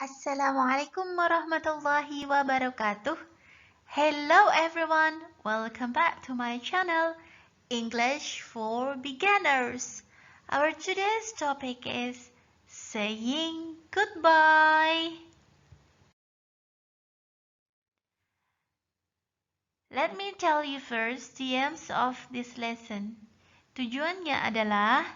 Assalamualaikum warahmatullahi wabarakatuh. Hello everyone, welcome back to my channel, English for Beginners. Our today's topic is saying goodbye. Let me tell you first the aims of this lesson. Tujuannya adalah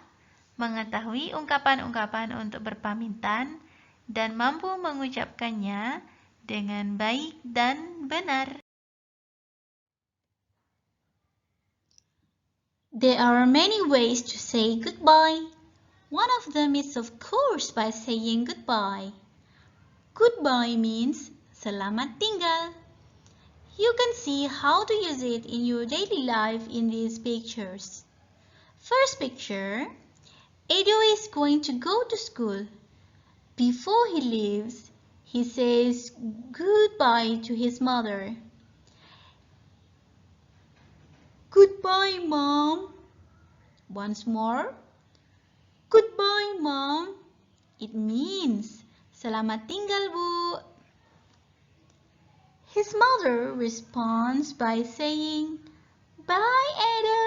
mengetahui ungkapan-ungkapan untuk berpamitan dan mampu mengucapkannya dengan baik dan benar. There are many ways to say goodbye. One of them is of course by saying goodbye. Goodbye means selamat tinggal. You can see how to use it in your daily life in these pictures. First picture, Edo is going to go to school. Before he leaves, he says goodbye to his mother. Goodbye, Mom. Once more. Goodbye, Mom. It means selamat tinggal, Bu. His mother responds by saying, Bye, Edo.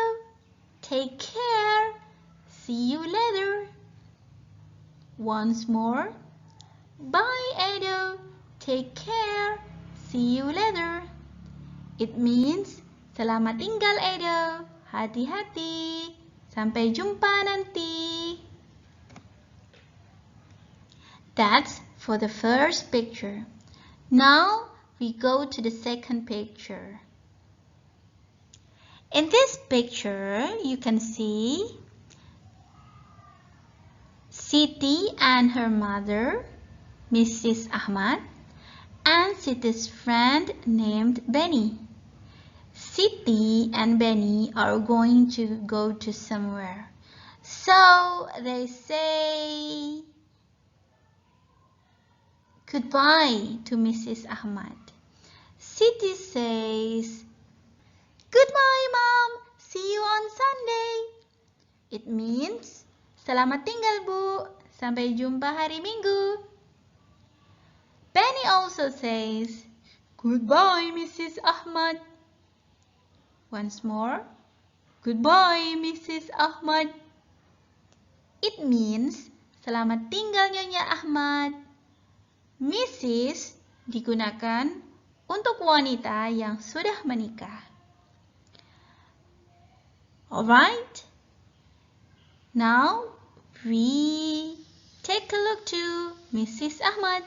Take care. See you later. Once more. Bye, Edo. Take care. See you later. It means selamat tinggal, Edo. Hati-hati. Sampai jumpa nanti. That's for the first picture. Now we go to the second picture. In this picture, you can see Siti and her mother, Mrs. Ahmad, and Siti's friend named Beni. Siti and Beni are going to go to somewhere. So they say goodbye to Mrs. Ahmad. Siti says, Goodbye, Mom. See you on Sunday. It means, selamat tinggal, Bu. Sampai jumpa hari Minggu. Beni also says, Goodbye, Mrs. Ahmad. Once more, Goodbye, Mrs. Ahmad. It means, selamat tinggal, Nyonya Ahmad. Mrs. digunakan untuk wanita yang sudah menikah. Alright? Now, we take a look to Mrs. Ahmad.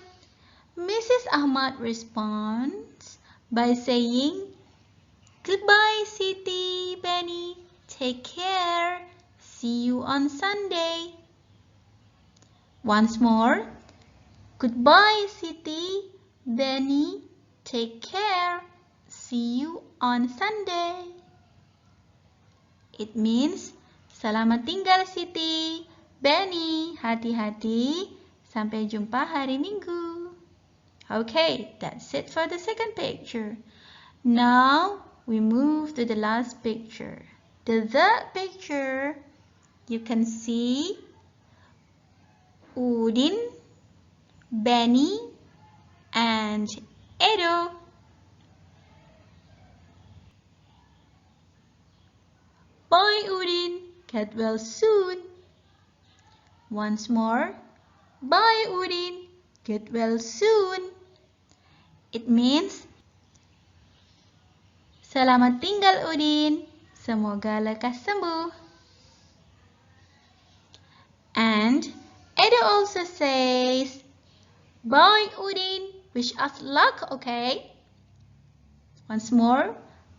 Mrs. Ahmad responds by saying, Goodbye, Siti, Beni. Take care. See you on Sunday. Once more. Goodbye, Siti, Beni. Take care. See you on Sunday. It means, selamat tinggal, Siti, Beni. Hati-hati. Sampai jumpa hari Minggu. Okay, that's it for the second picture. Now, we move to the last picture. The third picture, you can see Udin, Beni, and Edo. Bye, Udin. Get well soon. Once more. Bye, Udin. Get well soon. It means, selamat tinggal, Udin. Semoga lekas sembuh. And Edo also says, Bye, Udin. Wish us luck, okay? Once more.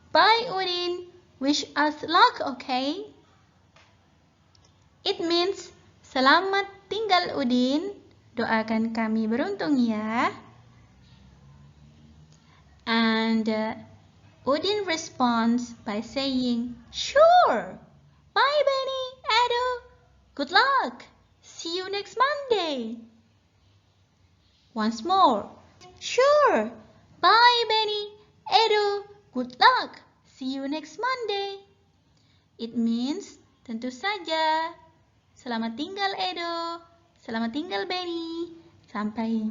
Bye, Udin. Wish us luck, okay? It means, selamat tinggal, Udin. Doakan kami beruntung ya. And Udin responds by saying, Sure. Bye, Beni, Edo. Good luck. See you next Monday. Once more. Sure. Bye, Beni, Edo. Good luck. See you next Monday. It means, tentu saja. Selamat tinggal, Edo. Selamat tinggal, Beni. Sampai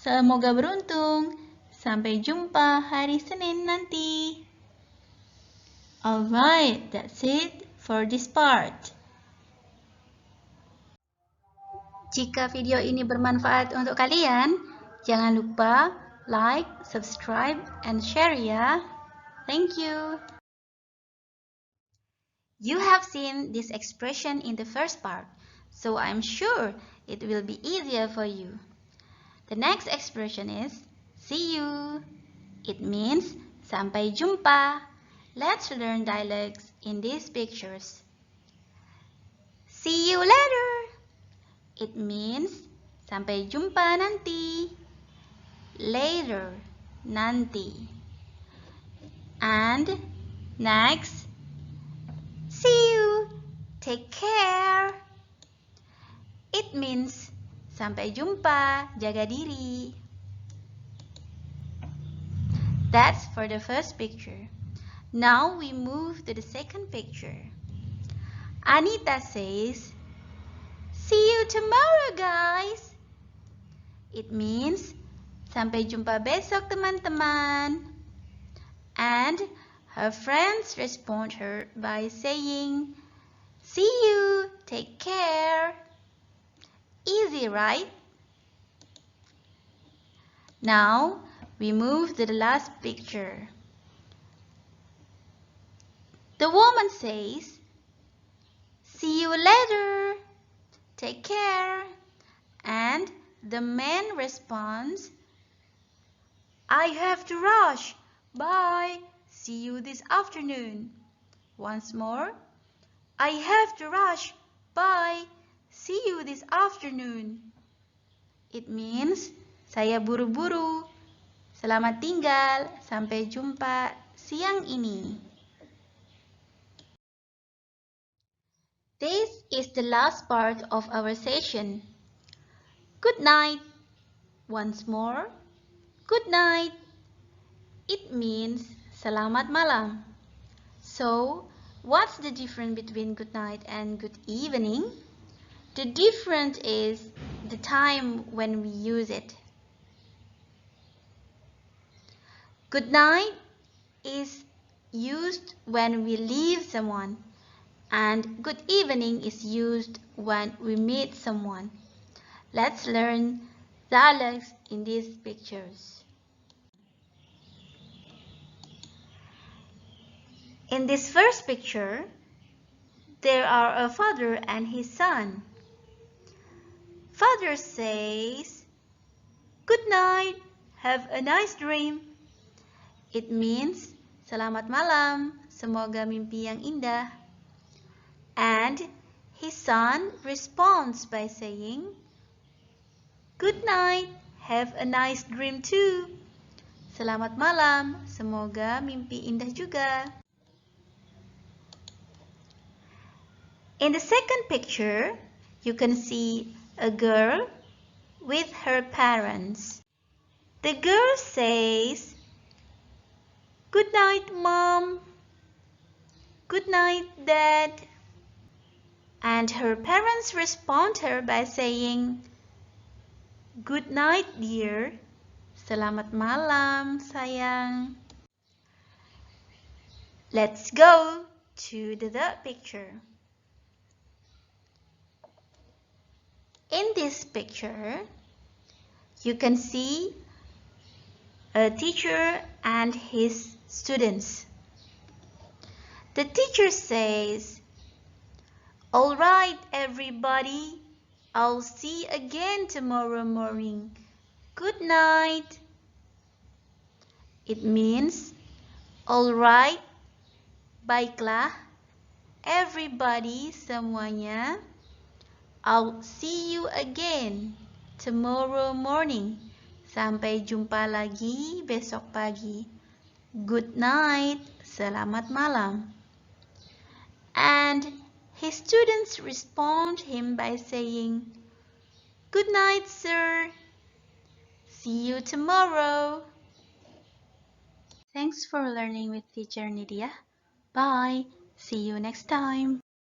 Semoga beruntung. Sampai jumpa hari Senin nanti. Alright, that's it for this part. Jika video ini bermanfaat untuk kalian, jangan lupa like, subscribe, and share ya. Thank you. You have seen this expression in the first part, so I'm sure it will be easier for you. The next expression is see you. It means sampai jumpa. Let's learn dialects in these pictures. See you later. It means sampai jumpa nanti. Later, nanti. And next, see you. Take care. It means sampai jumpa, jaga diri. That's for the first picture. Now we move to the second picture. Anita says, see you tomorrow, guys. It means sampai jumpa besok, teman-teman. And her friends respond her by saying, see you, take care. Easy, right? Now we move to the last picture. The woman says, see you later, take care. And the man responds, I have to rush. Bye. See you this afternoon. Once more. I have to rush. Bye. See you this afternoon. It means saya buru-buru. Selamat tinggal. Sampai jumpa siang ini. This is the last part of our session. Good night. Once more. Good night. It means selamat malam. So, what's the difference between good night and good evening? The difference is the time when we use it. Good night is used when we leave someone, and good evening is used when we meet someone. Let's learn dialects in these pictures. In this first picture, there are a father and his son. Father says, good night, have a nice dream. It means, selamat malam, semoga mimpi yang indah. And his son responds by saying, good night, have a nice dream too. Selamat malam, semoga mimpi indah juga. In the second picture, you can see a girl with her parents. The girl says, good night, Mom. Good night, Dad. And her parents respond her by saying, good night, dear. Selamat malam, sayang. Let's go to the third picture. In this picture, you can see a teacher and his students. The teacher says, all right, everybody, I'll see you again tomorrow morning. Good night. It means, all right, baiklah, everybody, semuanya. I'll see you again tomorrow morning. Sampai jumpa lagi besok pagi. Good night. Selamat malam. And his students respond him by saying, good night, sir. See you tomorrow. Thanks for learning with Teacher Nidia. Bye. See you next time.